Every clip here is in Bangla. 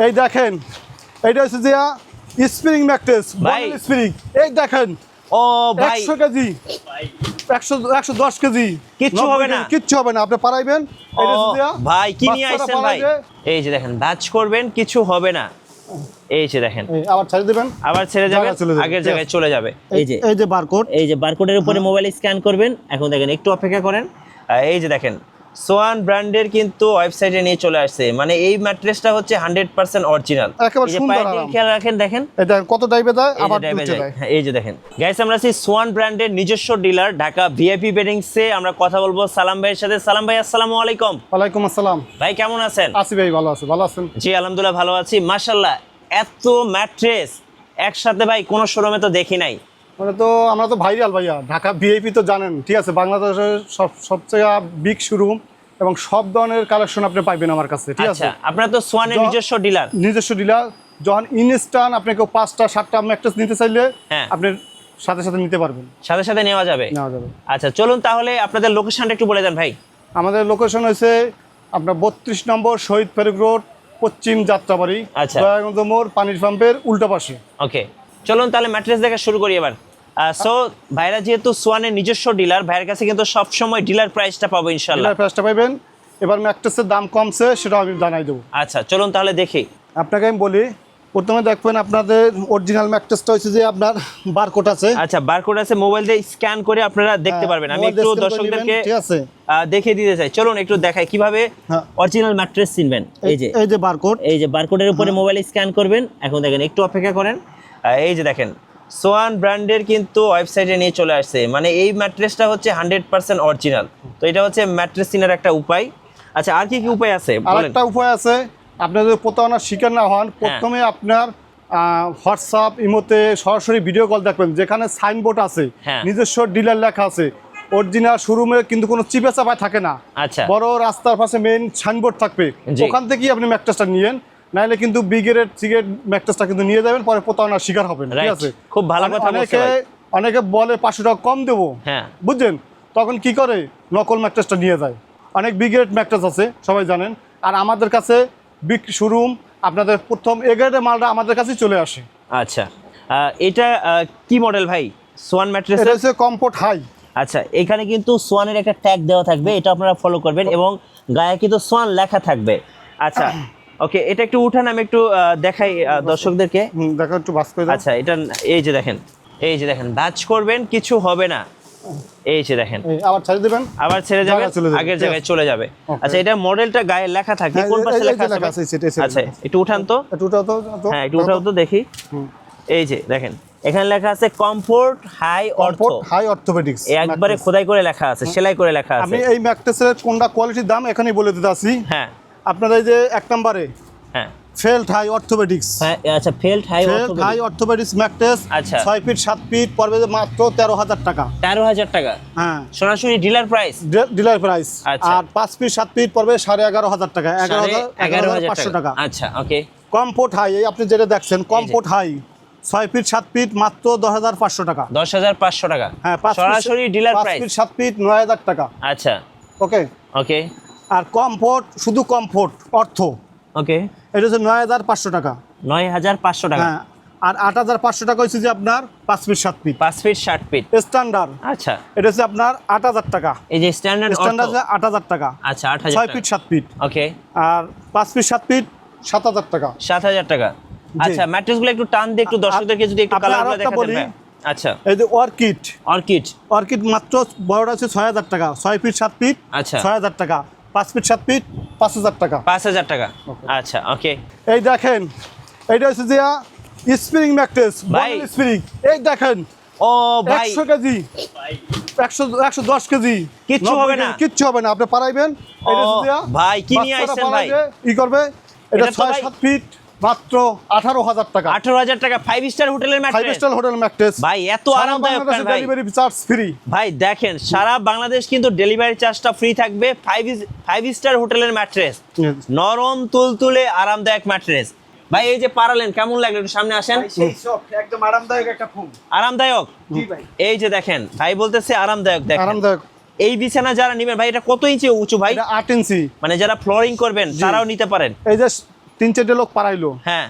এই দেখেন, এটা হচ্ছে যে স্প্রিং ম্যাট্রেস, ভাই। স্প্রিং। এই দেখেন, ও ভাই 100 কেজি, 110 কেজি, কিচ্ছু 90 হবে না। কেজি, কিচ্ছু হবে না। আপনি পারাইবেন। ও এটা হচ্ছে যে ভাই কি নিয়ে বাচ্চারা আইছেন ভাই? পারাইবে। এই যে দেখেন ভাঁজ করবেন কিছু হবে না। এই যে দেখেন এই আবার ছেড়ে দিবেন, আবার ছেড়ে যাবে, জায়গা চলে যাবে, আগের ঠিক জায়গায় আছে। চলে যাবে। এই যে বারকোড, এই যে বারকোডের উপরে মোবাইল স্ক্যান করবেন। এখন দেখেন একটু অপেক্ষা করেন। এই যে দেখেন সোয়ান ব্র্যান্ডের কিন্তু ওয়েবসাইটে নিয়ে চলে আসছে। মানে এই ম্যাট্রেসটা হচ্ছে 100% অরিজিনাল। একেবারে এই যে সুন্দর পায়ের দিকে আরাম। খেয়াল রাখেন, দেখেন এটা কত টাইপে দেয়, এই যে আবার ড্রাইভে উঠে যায়। যায়। হ্যাঁ, এই যে দেখেন গাইস, আমরা আছি সোয়ান ব্র্যান্ডের নিজস্ব ডিলার ঢাকা ভিআইপি বেডিংসে। আমরা কথা বলবো সালাম ভাইয়ের সাথে। সালাম ভাই, আসসালামু আলাইকুম। ওয়ালাইকুম আসসালাম। ভাই কেমন আছেন? আসি ভাই, ভালো আছে, ভালো আছেন? জি আলহামদুলিল্লাহ ভালো আছি। মাশাআল্লাহ, এত ম্যাট্রেস একসাথে ভাই কোন শোরুমে তো দেখি নাই। মানে তো আমরা তো ভাইরাল ভাইয়া, ঢাকা ভিআইপি তো জানেন, ঠিক আছে, বাংলাদেশের সবচেয়ে বিগ শোরুম এবং সব ধরনের কালেকশন আপনি পাইবেন আমার কাছে, ঠিক আছে। আচ্ছা, আপনারা তো সোয়ানের নিজস্ব ডিলার। নিজস্ব ডিলার। যখন ইনস্টান আপনি কেউ 5টা 7টা ম্যাট্রেস নিতে চাইলে হ্যাঁ। আপনি সাথে সাথে নিতে পারবেন, সাথে সাথে নেওয়া যাবে। নেওয়া যাবে। আচ্ছা চলুন তাহলে আপনাদের লোকেশনটা একটু বলে দেন ভাই। আমাদের লোকেশন হয়েছে আপনার 32 নম্বর শহীদ ফারুক রোড, পশ্চিম যাত্রাবাড়ি, আচ্ছা। দয়াগঞ্জ মোড়, পানির পাম্পের উল্টা পাশে। ওকে, চলুন তাহলে ম্যাট্রেস দেখা শুরু করি এবার। সো ভাইরা যেহেতু সোয়ানের নিজস্ব ডিলার, ভাইয়ের কাছে কিন্তু সবসময় ডিলার প্রাইসটা পাবো ইনশাল্লাহ। ডিলার প্রাইসটা পাইবেন। এবার ম্যাট্রেসের দাম কমছে, সেটা আমি জানাই দেবো। আচ্ছা চলুন তাহলে দেখি। আপনাকে আমি বলি, প্রথমে দেখবেন আপনাদের অরিজিনাল ম্যাট্রেসটা হচ্ছে যে আপনার বারকোড আছে। আচ্ছা, বারকোড আছে, মোবাইল দিয়ে স্ক্যান করে আপনারা দেখতে পারবেন। আমি মোবাইল একটু দিয়ে scan করে দর্শকদেরকে নেবেন, ঠিক আছে। দেখিয়ে দিতে চাই। চলুন একটু দেখাই কিভাবে হ্যাঁ। অরিজিনাল ম্যাট্রেস চিনবেন। এই যে বারকোড, এই যে বারকোডের উপরে মোবাইল স্ক্যান করবেন। এখন দেখেন একটু অপেক্ষা করেন। এই যে দেখেন সোয়ান ব্র্যান্ডের কিন্তু ওয়েবসাইটে নিয়ে চলে আসছে। মানে এই ম্যাট্রেসটা হচ্ছে 100% অরিজিনাল। তো এটা হচ্ছে ম্যাট্রেস চিনার একটা উপায়। আচ্ছা আর কি কি উপায় আছে বলেন। আরেকটা উপায় আছে। আপনি যদি প্রতারণার শিকার না হন, প্রথমে আপনার হোয়াটসঅ্যাপ ইমোতে সরাসরি ভিডিও কল দেখবেন, যেখানে সাইনবোর্ড আছে, হ্যাঁ। নিজস্ব ডিলার লেখা আছে, অরিজিনাল শোরুমে কিন্তু কোনো চিপে চাপায় থাকে না। আচ্ছা। বড় রাস্তার পাশে মেইন সাইনবোর্ড থাকবে, জি। ওখান থেকেই আপনি ম্যাট্রেসটা নিয়েন। নাইলে কিন্তু বিগেরের সিগারেট ম্যাট্রেসটা কিন্তু নিয়ে যাবেন, পরে প্রতারণার শিকার হবেন, ঠিক Right. আছে। খুব ভালো কথা বলছেন ভাই। অনেকে বলে 500 টাকা কম দেবো, হ্যাঁ। বুঝছেন, তখন কি করে নকল ম্যাট্রেসটা নিয়ে যায়। অনেক বিগ্রেড ম্যাট্রেস আছে, সবাই জানেন। আর আমাদের কাছে বিগ শোরুম, আপনাদের প্রথম এগ্রেডের মালটা আমাদের কাছেই চলে আসে। আচ্ছা এটা কি মডেল ভাই সোয়ান ম্যাট্রেস? এটা হচ্ছে কমফোর্ট হাই। আচ্ছা, এখানে কিন্তু সোয়ানের একটা ট্যাগ দেওয়া থাকবে, এটা আপনারা ফলো করবেন এবং গায়ে কিন্তু সোয়ান লেখা থাকবে। আচ্ছা ওকে, এটা একটু উঠান, আমি একটু দেখাই দর্শকদেরকে। দেখো একটু বাস করে দাও। আচ্ছা এটা এই যে দেখেন, এই যে দেখেন ভাঁজ করবেন কিছু হবে না। এই যে দেখেন এই আবার ছেড়ে দিবেন, আবার ছেড়ে যাবে, জায়গা চলে যাবে, আগের ঠিক জায়গায় আছে। চলে যাবে। Okay. আচ্ছা এটা মডেলটা গায়ে লেখা থাকবে, হ্যাঁ, কোন পাশে এই যে লেখা লেখা আছে? আছে, সেটাই। আচ্ছা একটু উঠান তো। একটু উঠাও তো। হ্যাঁ একটু উঠাও তো দেখি। এই যে দেখেন এখানে লেখা আছে comfort high ortho. Comfort high orthopedics. একবারে খোদাই করে লেখা আছে, সেলাই করে লেখা আছে। আমি এই ম্যাট্রেসের কোনটা কোয়ালিটির দাম এখানেই বলে দিতে আসি। হ্যাঁ আপনারা এই যে 1 নম্বরে হ্যাঁ ফেল্ট হাই অর্থোপেডিক্স, হ্যাঁ আচ্ছা felt high felt high orthopedics mattress, আচ্ছা। 6 ফিট 7 ফিট পড়বে মাত্র 13,000 টাকা। 13,000 টাকা হ্যাঁ, সরাসরি ডিলার প্রাইস। Dealer price. আচ্ছা। আর 5 ফিট 7 ফিট পড়বে 11,500 টাকা, 11,500 টাকা। আচ্ছা ওকে। কমফোর্ট হাই, এই আপনি যেটা দেখছেন কমফোর্ট হাই 6 ফিট 7 ফিট মাত্র 10,500 টাকা। 10,500 টাকা হ্যাঁ, সরাসরি ডিলার 5 প্রাইস। ফিট 7 ফিট 9,000 টাকা। আচ্ছা ওকে। ওকে আর কমফোর্ট, শুধু কমফোর্ট অর্থ, ওকে এটা হচ্ছে 9,500 টাকা। 9,500 টাকা। হ্যাঁ, আর 8,500 টাকা হচ্ছে যে আপনার 5 feet 7 feet 5 feet 60 feet. Standard, আচ্ছা এটা হচ্ছে আপনার 8,000 টাকা। এই যে স্ট্যান্ডার্ড স্ট্যান্ডার্ড 8,000 টাকা। আচ্ছা 8,000 6 ফিট 7 ফিট। ওকে। আর 5 ফিট 7 ফিট 7,000 টাকা। 7,000 টাকা। আচ্ছা ম্যাট্রেসগুলো একটু টান দিয়ে একটু দর্শকদেরকে যদি একটু আপনি কালারগুলো আরেকটা দেখাতেন বলি। ভাই। আচ্ছা এই যে অর্কিড, অর্কিড। অর্কিড মাত্র বড়টা হচ্ছে 6,000 টাকা, 6 ফিট 7 ফিট আচ্ছা। 6,000 টাকা, 5 ফিট 7 ফিট 5,000 টাকা। 5,000 টাকা। আচ্ছা ওকে। এই দেখেন, এইটা হচ্ছে যে স্প্রিং ম্যাট্রেস, ভাই। স্প্রিং। এই দেখেন ও ভাই 100 কেজি, 110 কেজি, কিচ্ছু 90 হবে না। কেজি, কিচ্ছু হবে না। আপনি পারাইবেন। ও এটা হচ্ছে যে ভাই কি নিয়ে বাচ্চারা আইছেন ভাই? পারাইবে, ই করবে। এটা এটা তো ভাই 6-7 ফিট মাত্র 18,000 টাকা। 18,000 টাকা 5 স্টার হোটেলের 5 ম্যাট্রেস। স্টার হোটেল ম্যাট্রেস ভাই এত আরামদায়ক ফ্যান ভাই। Delivery charge free. ভাই দেখেন সারা বাংলাদেশ কিন্তু ডেলিভারি চার্জটা ফ্রি থাকবে। 5 স্টার হোটেলের ম্যাট্রেস, নরম তুলতুলে আরামদায়ক ম্যাট্রেস। ভাই এই যে পারালেন কেমন লাগলো, একটু সামনে আসেন। একদম আরামদায়ক একটা ফোন। আরামদায়ক। জি ভাই, এই যে দেখেন ভাই বলতেছে আরামদায়ক। দেখেন আরামদায়ক। এই বিছানা যারা নেবেন ভাই, এটা কত ইঞ্চি উঁচু ভাই? এটা 8 ইঞ্চি। মানে যারা ফ্লোরিং করবেন তারাও নিতে পারেন। এই যে 3-4 লোক পারাইলো, হ্যাঁ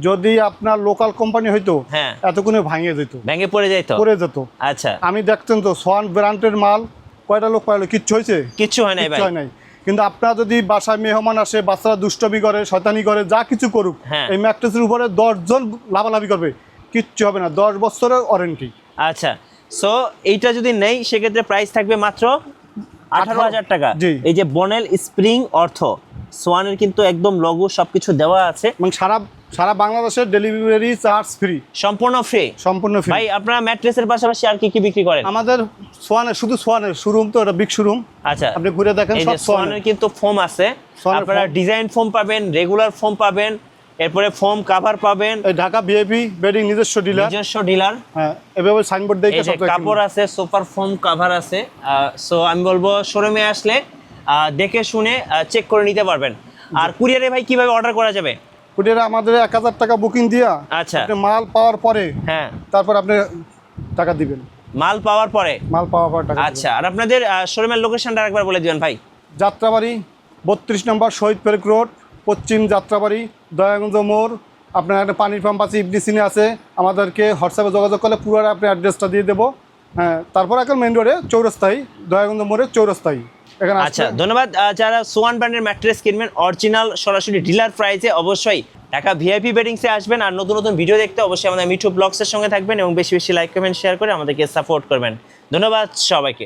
যদি আপনার লোকাল কোম্পানি হইতো হ্যাঁ এতক্ষণে ভাঙিয়ে যেত, ভেঙে পড়ে যাইতো। পড়ে যেত। আচ্ছা, আমি দেখতেন তো সোয়ান ব্র্যান্ডের মাল কয়টা লোক পাইলো, কিচ্ছু হয়েছে? কিচ্ছু হয় নাই ভাই। কিচ্ছু হয় নাই। কিন্তু আপনার যদি বাসায় মেহমান আসে, বাচ্চারা দুষ্টমি করে, শয়তানি করে, যা কিছু করুক, হ্যাঁ। এই ম্যাট্রেসের উপরে 10 জন লাভালাভি করবে, কিচ্ছু হবে না। 10 বছরের ওয়ারেন্টি। আচ্ছা, সো এইটা যদি নেই সেক্ষেত্রে প্রাইস থাকবে মাত্র 18,000 টাকা। জি। এই যে বনেল স্প্রিং অর্থ সোয়ানের কিন্তু একদম লোগো সবকিছু দেওয়া আছে, এবং সারা বাংলাদেশের ডেলিভারি চার্জ ফ্রি, সম্পূর্ণ ফ্রি। সম্পূর্ণ ফ্রি। ভাই আপনারা ম্যাট্রেসের পাশাপাশি আর কি কি বিক্রি করেন? আমাদের সোয়ানের, শুধু সোয়ানের শোরুম, তো এটা বিগ শোরুম। আচ্ছা, আপনি ঘুরে দেখেন, এই সব যে সোয়ানের কিন্তু ফোম আছে, সোয়ানের আপনারা foam। ডিজাইন ফোম পাবেন, রেগুলার ফোম পাবেন, এরপরে ফোম কভার পাবেন, এই ঢাকা ভিআইপি বেডিং নিজস্ব ডিলার। নিজস্ব ডিলার। হ্যাঁ, এভাবে সাইনবোর্ড দেখে এই যে কাপড় আছে, সুপার ফোম কভার আছে। সো আমি বলবো শোরুমে আসলে দেখে শুনে চেক করে নিতে পারবেন। আর কুরিয়ারে ভাই কিভাবে অর্ডার করা যাবে? কুরিয়ারে আমাদের 1000 টাকা বুকিং দিয়া, আচ্ছা, আপনি মাল পাওয়ার পরে, হ্যাঁ তারপর আপনি টাকা দিবেন। মাল পাওয়ার পরে। মাল পাওয়ার পর টাকা দিবেন। আচ্ছা, আর আপনাদের শোরুমের লোকেশনটা একবার বলে দিবেন ভাই। যাত্রাবাড়ি 32 নম্বর শহীদ পেরেক রোড, পশ্চিম যাত্রাবাড়ি, দয়াগঞ্জ মোড়। আপনার একটা পানির পাম্প আছে, ইবনিসিনে আছে। আমাদেরকে হোয়াটসঅ্যাপে যোগাযোগ করলে পুরো আপনি অ্যাড্রেসটা দিয়ে দেবো। হ্যাঁ, তারপর এখন মেন রোডে চৌরাস্তায়, দয়াগঞ্জ মোড়ে চৌরাস্তায় এখানে। আচ্ছা, ধন্যবাদ। যারা সোয়ান ব্র্যান্ডের ম্যাট্রেস কিনবেন অরিজিনাল সরাসরি ডিলার প্রাইসে, অবশ্যই ঢাকা ভিআইপি বেডিংসে আসবেন। আর নতুন নতুন ভিডিও দেখতে অবশ্যই আমাদের মিঠু ব্লগসের সঙ্গে থাকবেন এবং বেশি বেশি লাইক কমেন্ট শেয়ার করে আমাদেরকে সাপোর্ট করবেন। ধন্যবাদ সবাইকে।